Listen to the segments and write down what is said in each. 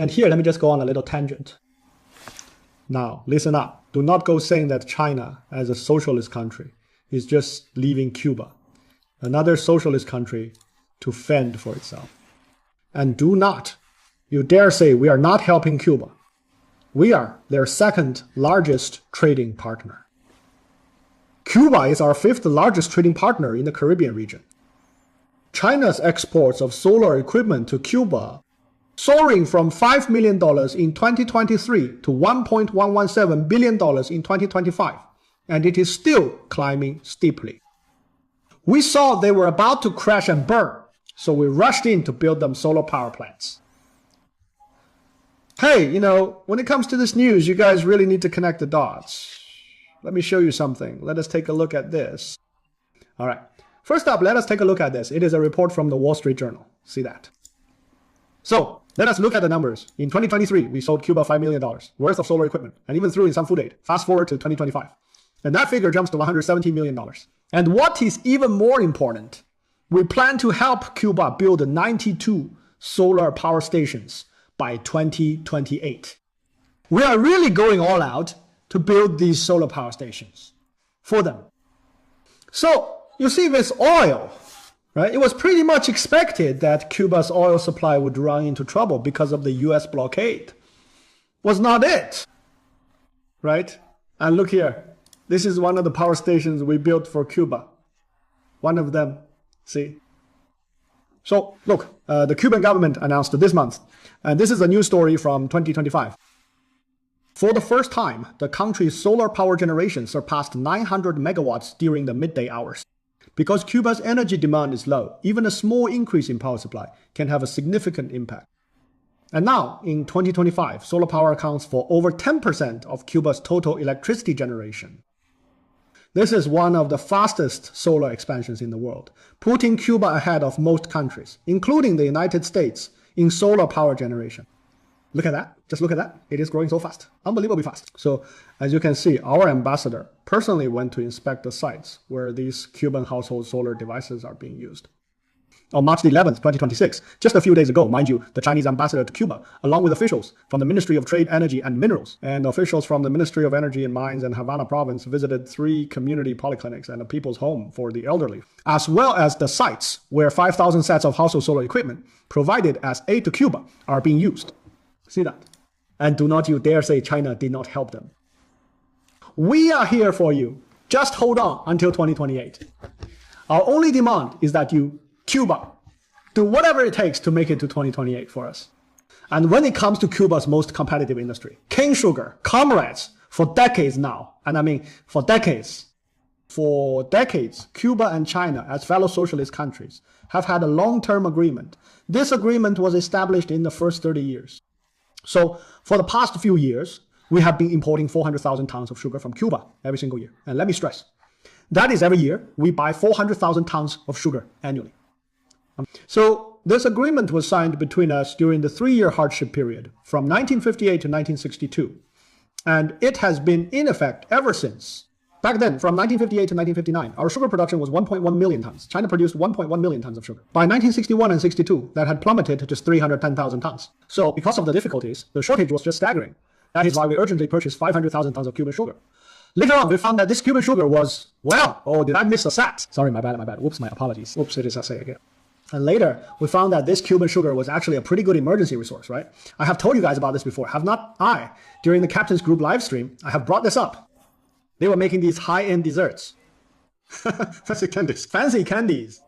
And here, let me just go on a little tangent. Now, listen up. Do not go saying that China, as a socialist country, is just leaving Cuba, another socialist country, to fend for itself. And do not, you dare say we are not helping Cuba. We are their second largest trading partner. Cuba is our fifth largest trading partner in the Caribbean region. China's exports of solar equipment to Cuba soaring from $5 million in 2023 to $1.117 billion in 2025, and it is still climbing steeply. We saw they were about to crash and burn, so we rushed in to build them solar power plants. Hey, when it comes to this news, you guys really need to connect the dots. Let me show you something. Let us take a look at this. All right. First up, let us take a look at this. It is a report from the Wall Street Journal. See that? So, let us look at the numbers. In 2023, we sold Cuba $5 million worth of solar equipment, and even threw in some food aid. Fast forward to 2025. And that figure jumps to $117 million. And what is even more important, we plan to help Cuba build 92 solar power stations by 2028. We are really going all out to build these solar power stations for them. So, you see this oil, right? It was pretty much expected that Cuba's oil supply would run into trouble because of the US blockade. Was not it, right? And look here. This is one of the power stations we built for Cuba. One of them, see? So, look, the Cuban government announced this month, and this is a news story from 2025. For the first time, the country's solar power generation surpassed 900 megawatts during the midday hours. Because Cuba's energy demand is low, even a small increase in power supply can have a significant impact. And now, in 2025, solar power accounts for over 10% of Cuba's total electricity generation. This is one of the fastest solar expansions in the world, putting Cuba ahead of most countries, including the United States, in solar power generation. Look at that. Just look at that. It is growing so fast. Unbelievably fast. So, as you can see, our ambassador personally went to inspect the sites where these Cuban household solar devices are being used. On March 11th, 2026, just a few days ago, mind you, the Chinese ambassador to Cuba, along with officials from the Ministry of Trade, Energy and Minerals, and officials from the Ministry of Energy and Mines and Havana Province, visited 3 community polyclinics and a people's home for the elderly, as well as the sites where 5,000 sets of household solar equipment provided as aid to Cuba are being used. See that? And do not you dare say China did not help them. We are here for you. Just hold on until 2028. Our only demand is that you, Cuba, do whatever it takes to make it to 2028 for us. And when it comes to Cuba's most competitive industry, cane sugar, comrades, for decades now, and I mean for decades, Cuba and China, as fellow socialist countries, have had a long-term agreement. This agreement was established in the first 30 years. So for the past few years, we have been importing 400,000 tons of sugar from Cuba every single year. And let me stress, that is every year we buy 400,000 tons of sugar annually. So this agreement was signed between us during the 3-year hardship period from 1958 to 1962. And it has been in effect ever since. Back then, from 1958 to 1959, our sugar production was 1.1 million tons. China produced 1.1 million tons of sugar. By 1961 and 62, that had plummeted to just 310,000 tons. So because of the difficulties, the shortage was just staggering. That is why we urgently purchased 500,000 tons of Cuban sugar. Later on, we found that this Cuban sugar was, did I miss a sat? Sorry, my bad. Whoops, my apologies. Whoops, it is a say again. And later, we found that this Cuban sugar was actually a pretty good emergency resource, right? I have told you guys about this before. Have not I? During the Captain's Group live stream, I have brought this up. They were making these high-end desserts. Fancy candies.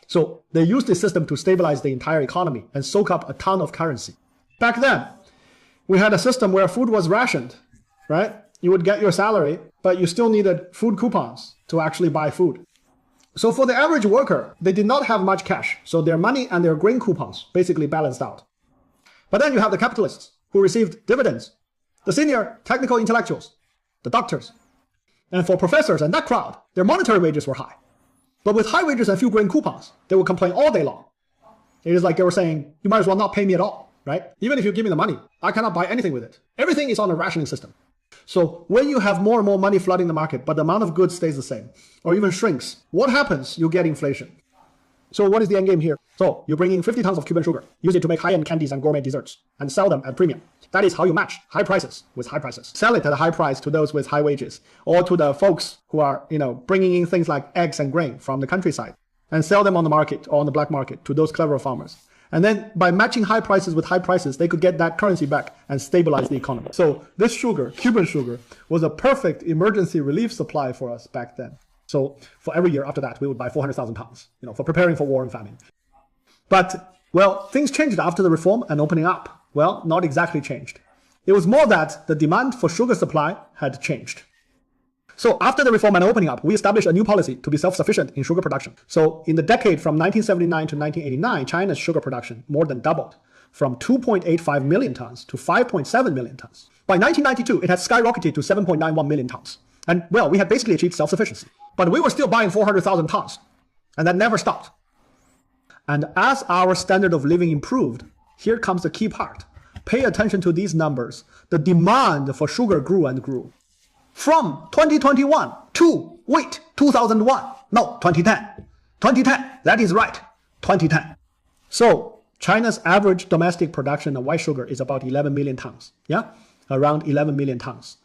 So they used this system to stabilize the entire economy and soak up a ton of currency. Back then, we had a system where food was rationed, right? You would get your salary, but you still needed food coupons to actually buy food. So for the average worker, they did not have much cash, so their money and their grain coupons basically balanced out. But then you have the capitalists who received dividends, the senior technical intellectuals, the doctors. And for professors and that crowd, their monetary wages were high. But with high wages and few grain coupons, they would complain all day long. It is like they were saying, you might as well not pay me at all, right? Even if you give me the money, I cannot buy anything with it. Everything is on a rationing system. So when you have more and more money flooding the market, but the amount of goods stays the same, or even shrinks, what happens? You get inflation. So what is the end game here? So you bring in 50 tons of Cuban sugar, use it to make high-end candies and gourmet desserts, and sell them at premium. That is how you match high prices with high prices. Sell it at a high price to those with high wages, or to the folks who are, bringing in things like eggs and grain from the countryside, and sell them on the market or on the black market to those clever farmers. And then by matching high prices with high prices, they could get that currency back and stabilize the economy. So this sugar, Cuban sugar, was a perfect emergency relief supply for us back then. So for every year after that, we would buy 400,000 pounds, for preparing for war and famine. But, well, things changed after the reform and opening up. Well, not exactly changed. It was more that the demand for sugar supply had changed. So after the reform and opening up, we established a new policy to be self-sufficient in sugar production. So in the decade from 1979 to 1989, China's sugar production more than doubled, from 2.85 million tons to 5.7 million tons. By 1992, it had skyrocketed to 7.91 million tons. And, well, we had basically achieved self-sufficiency. But we were still buying 400,000 tons, and that never stopped. And as our standard of living improved, here comes the key part. Pay attention to these numbers. The demand for sugar grew and grew. From 2021 to, 2001. No, 2010. 2010, that is right, 2010. So China's average domestic production of white sugar is about 11 million tons. Yeah, around 11 million tons.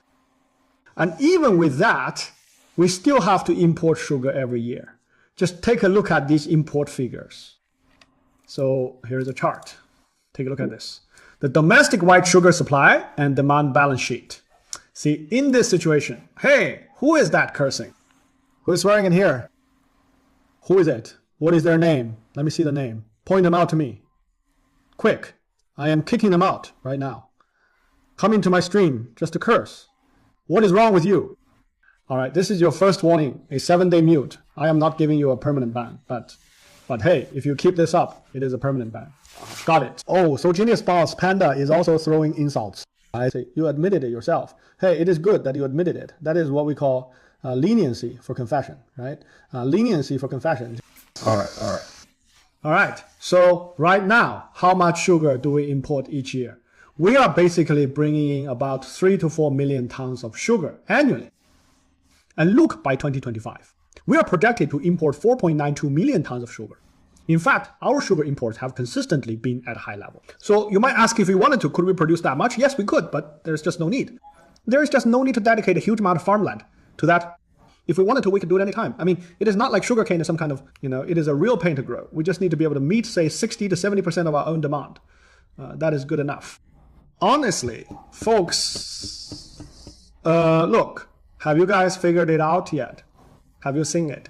And even with that, we still have to import sugar every year. Just take a look at these import figures. So here's a chart. Take a look at this. The domestic white sugar supply and demand balance sheet. See, in this situation, hey, who is that cursing? Who is swearing in here? Who is it? What is their name? Let me see the name. Point them out to me. Quick. I am kicking them out right now. Come into my stream just to curse. What is wrong with you? All right, this is your first warning, a 7-day mute. I am not giving you a permanent ban, but hey, if you keep this up, it is a permanent ban. Got it. Oh, so Genius Boss Panda is also throwing insults. I say, you admitted it yourself. Hey, it is good that you admitted it. That is what we call leniency for confession, right? Leniency for confession. All right. So right now, how much sugar do we import each year? We are basically bringing in about 3 to 4 million tons of sugar annually. And look, by 2025, we are projected to import 4.92 million tons of sugar. In fact, our sugar imports have consistently been at a high level. So you might ask, if we wanted to, could we produce that much? Yes, we could, but there's just no need. There is just no need to dedicate a huge amount of farmland to that. If we wanted to, we could do it anytime. I mean, it is not like sugarcane is some kind of, it is a real pain to grow. We just need to be able to meet, say, 60 to 70% of our own demand. That is good enough. Honestly, folks, look, have you guys figured it out yet? Have you seen it?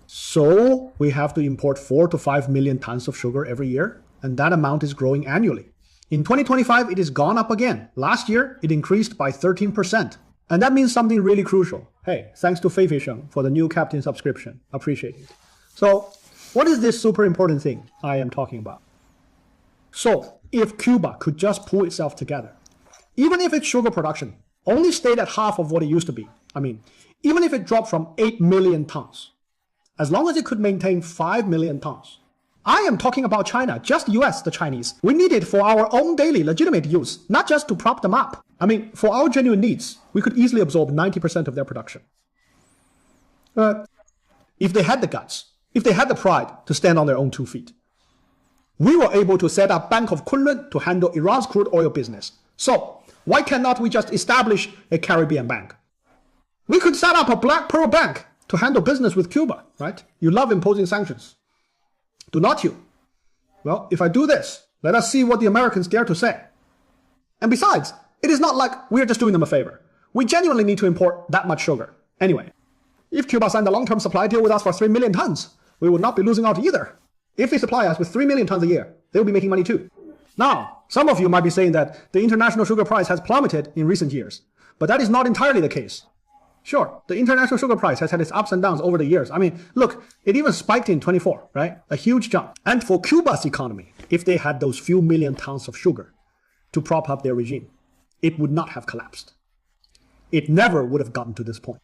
So we have to import 4 to 5 million tons of sugar every year, and that amount is growing annually. In 2025, it has gone up again. Last year, it increased by 13%. And that means something really crucial. Hey, thanks to Fei Sheng for the new Captain subscription. Appreciate it. So what is this super important thing I am talking about? So if Cuba could just pull itself together, even if its sugar production only stayed at half of what it used to be, even if it dropped from 8 million tons, as long as it could maintain 5 million tons. I am talking about China, just US, the Chinese. We need it for our own daily legitimate use, not just to prop them up. For our genuine needs, we could easily absorb 90% of their production. If they had the guts, if they had the pride to stand on their own 2 feet. We were able to set up Bank of Kunlun to handle Iran's crude oil business. So why cannot we just establish a Caribbean bank? We could set up a Black Pearl Bank to handle business with Cuba, right? You love imposing sanctions. Do not you? Well, if I do this, let us see what the Americans dare to say. And besides, it is not like we're just doing them a favor. We genuinely need to import that much sugar. Anyway, if Cuba signed a long-term supply deal with us for 3 million tons, we would not be losing out either. If they supply us with 3 million tons a year, they will be making money too. Now, some of you might be saying that the international sugar price has plummeted in recent years, but that is not entirely the case. Sure, the international sugar price has had its ups and downs over the years. Look, it even spiked in 24, right? A huge jump. And for Cuba's economy, if they had those few million tons of sugar to prop up their regime, it would not have collapsed. It never would have gotten to this point.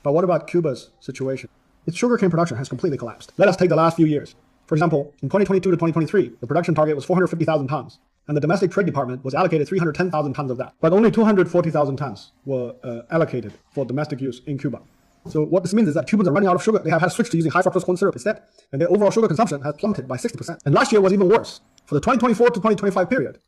But what about Cuba's situation? Its sugarcane production has completely collapsed. Let us take the last few years. For example, in 2022 to 2023, the production target was 450,000 tons. And the domestic trade department was allocated 310,000 tons of that. But only 240,000 tons were allocated for domestic use in Cuba. So what this means is that Cubans are running out of sugar. They have had to switch to using high fructose corn syrup instead, and their overall sugar consumption has plummeted by 60%. And last year was even worse. For the 2024 to 2025 period,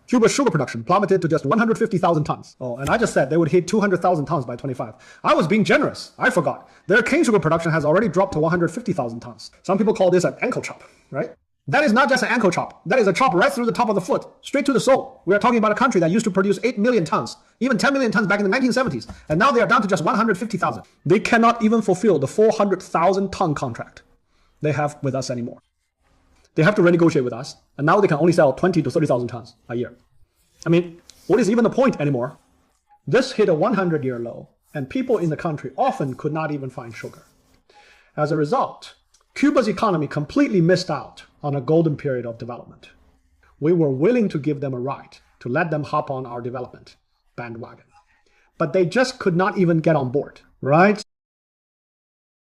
Cuba's sugar production plummeted to just 150,000 tons. Oh, and I just said they would hit 200,000 tons by 25. I was being generous. I forgot. Their cane sugar production has already dropped to 150,000 tons. Some people call this an ankle chop, right? That is not just an ankle chop. That is a chop right through the top of the foot, straight to the soul. We are talking about a country that used to produce 8 million tons, even 10 million tons back in the 1970s. And now they are down to just 150,000. They cannot even fulfill the 400,000 ton contract they have with us anymore. They have to renegotiate with us. And now they can only sell 20 to 30,000 tons a year. I mean, what is even the point anymore? This hit a 100-year low, and people in the country often could not even find sugar. As a result, Cuba's economy completely missed out on a golden period of development. We were willing to give them a right to let them hop on our development bandwagon, but they just could not even get on board, right?